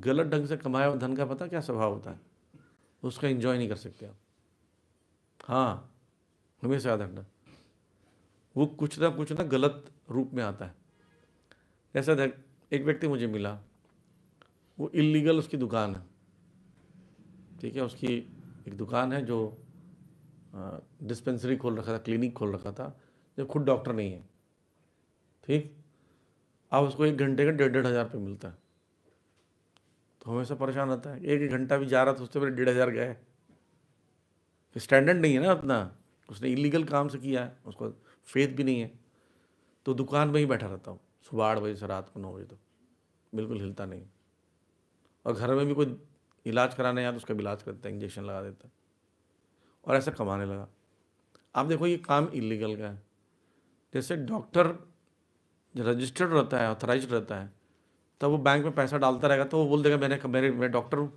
गलत ढंग से कमाया हुआ धन का पता क्या स्वभाव होता है? उसका एंजॉय नहीं कर सकते आप। हाँ, हमेशा याद रखना, वो कुछ ना गलत रूप में आता है। ऐसा देख, एक व्यक्ति मुझे मिला, वो इलीगल उसकी दुकान है, ठीक है, उसकी एक दुकान है जो डिस्पेंसरी खोल रखा था, क्लिनिक खोल रखा था, जो खुद डॉक्टर नहीं है, ठीक। अब उसको 1 घंटे का 1,500 मिलता है, तो हमेशा परेशान रहता है। एक घंटा भी जा रहा तो उससे मेरे 1,500 गए। स्टैंडर्ड नहीं है ना अपना, उसने इलीगल काम से किया है, उसको फेथ भी नहीं है, तो दुकान में ही बैठा रहता हूँ सुबह 8 बजे से रात को 9 बजे तक, बिल्कुल हिलता नहीं। और घर में भी कोई इलाज कराने आया तो उसका इलाज करता है, इंजेक्शन लगा देता है, और ऐसा कमाने लगा। आप देखो ये काम इलीगल का है। जैसे डॉक्टर रजिस्टर्ड रहता है, ऑथराइज रहता है, तब वो बैंक में पैसा डालता रहेगा तो वो बोल देगा मैं डॉक्टर हूँ।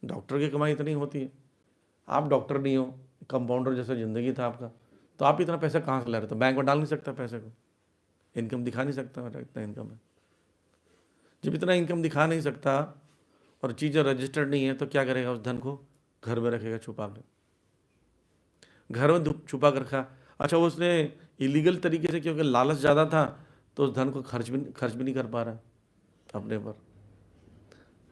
डॉक्टर की कमाई इतनी होती है, आप डॉक्टर नहीं हो, कंपाउंडर जैसा ज़िंदगी था आपका, तो आप इतना पैसा कहाँ से ला रहे? तो बैंक में डाल नहीं सकता पैसे को, इनकम दिखा नहीं सकता मेरा इतना इनकम है। जब इतना इनकम दिखा नहीं सकता और चीज़ें रजिस्टर्ड नहीं है, तो क्या करेगा? उस धन को घर में रखेगा छुपा कर, घर में छुपा कर रखा। अच्छा, उसने इलीगल तरीके से, क्योंकि लालच ज़्यादा था, तो उस धन को खर्च भी नहीं कर पा रहा अपने पर।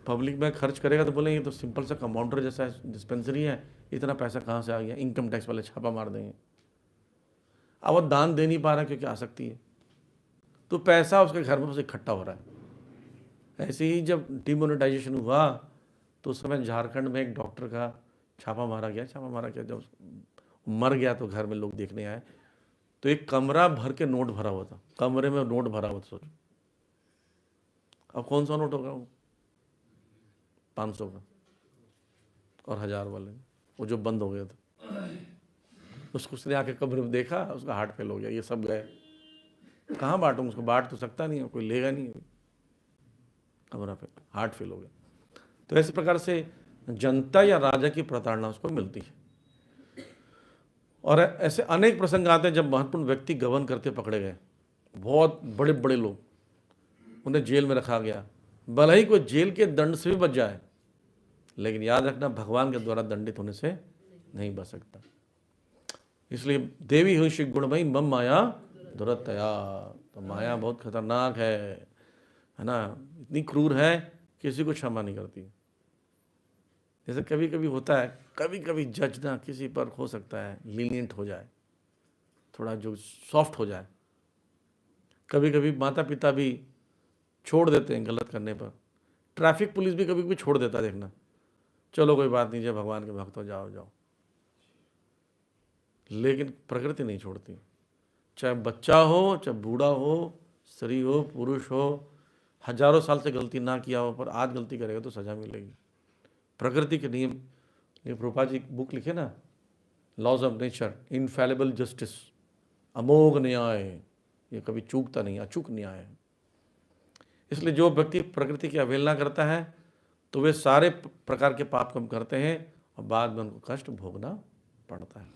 पब्लिक में खर्च करेगा तो बोलेंगे तो सिंपल सा कंपाउंडर जैसा डिस्पेंसरी है, इतना पैसा कहाँ से आ गया? इनकम टैक्स वाले छापा मार देंगे। अब वो दान दे नहीं पा रहा क्योंकि आसक्ति है, तो पैसा उसके घर में बस इकट्ठा हो रहा है। ऐसे ही जब डिमोनेटाइजेशन हुआ तो उस समय झारखंड में एक डॉक्टर का छापा मारा गया। जब मर गया तो घर में लोग देखने आए, तो एक कमरा भर के नोट भरा हुआ था, कमरे में नोट भरा हुआ था। सोचो अब कौन सा नोट होगा वो? 500 का और 1000 वाले, वो जो बंद हो गया था। उसको उसने आके कब्र में देखा, उसका हार्ट फेल हो गया, ये सब गए। कहाँ बांटूंगा उसको? बांट तो सकता नहीं है, कोई लेगा नहीं, कब्र पे हार्ट फेल हो गया। तो ऐसे प्रकार से जनता या राजा की प्रताड़ना उसको मिलती है। और ऐसे अनेक प्रसंग आते हैं जब महत्वपूर्ण व्यक्ति गबन करते पकड़े गए, बहुत बड़े बड़े लोग, उन्हें जेल में रखा गया। भले ही कोई जेल के दंड से भी बच जाए, लेकिन याद रखना भगवान के द्वारा दंडित होने से नहीं बच सकता। इसलिए देवी हुई श्री गुणमयी मम माया दुरतया। तो माया बहुत खतरनाक है ना, इतनी क्रूर है, किसी को क्षमा नहीं करती। जैसे कभी कभी होता है, कभी कभी जज ना किसी पर हो सकता है लीनियंट हो जाए, थोड़ा जो सॉफ्ट हो जाए। कभी कभी माता पिता भी छोड़ देते हैं गलत करने पर, ट्रैफिक पुलिस भी कभी कभी छोड़ देता है, देखना, चलो कोई बात नहीं, जब भगवान के भक्त हो, जाओ जाओ। लेकिन प्रकृति नहीं छोड़ती, चाहे बच्चा हो, चाहे बूढ़ा हो, स्त्री हो, पुरुष हो, हजारों साल से गलती ना किया हो, पर आज गलती करेगा तो सजा मिलेगी। प्रकृति के नियम, ये प्रभुपाद जी बुक लिखे ना, लॉज ऑफ नेचर, इनफैलिबल जस्टिस, अमोघ न्याय, ये कभी चूकता नहीं, अचूक न्याय है। इसलिए जो व्यक्ति प्रकृति की अवहेलना करता है तो वे सारे प्रकार के पाप कम करते हैं और बाद में उनको कष्ट भोगना पड़ता है।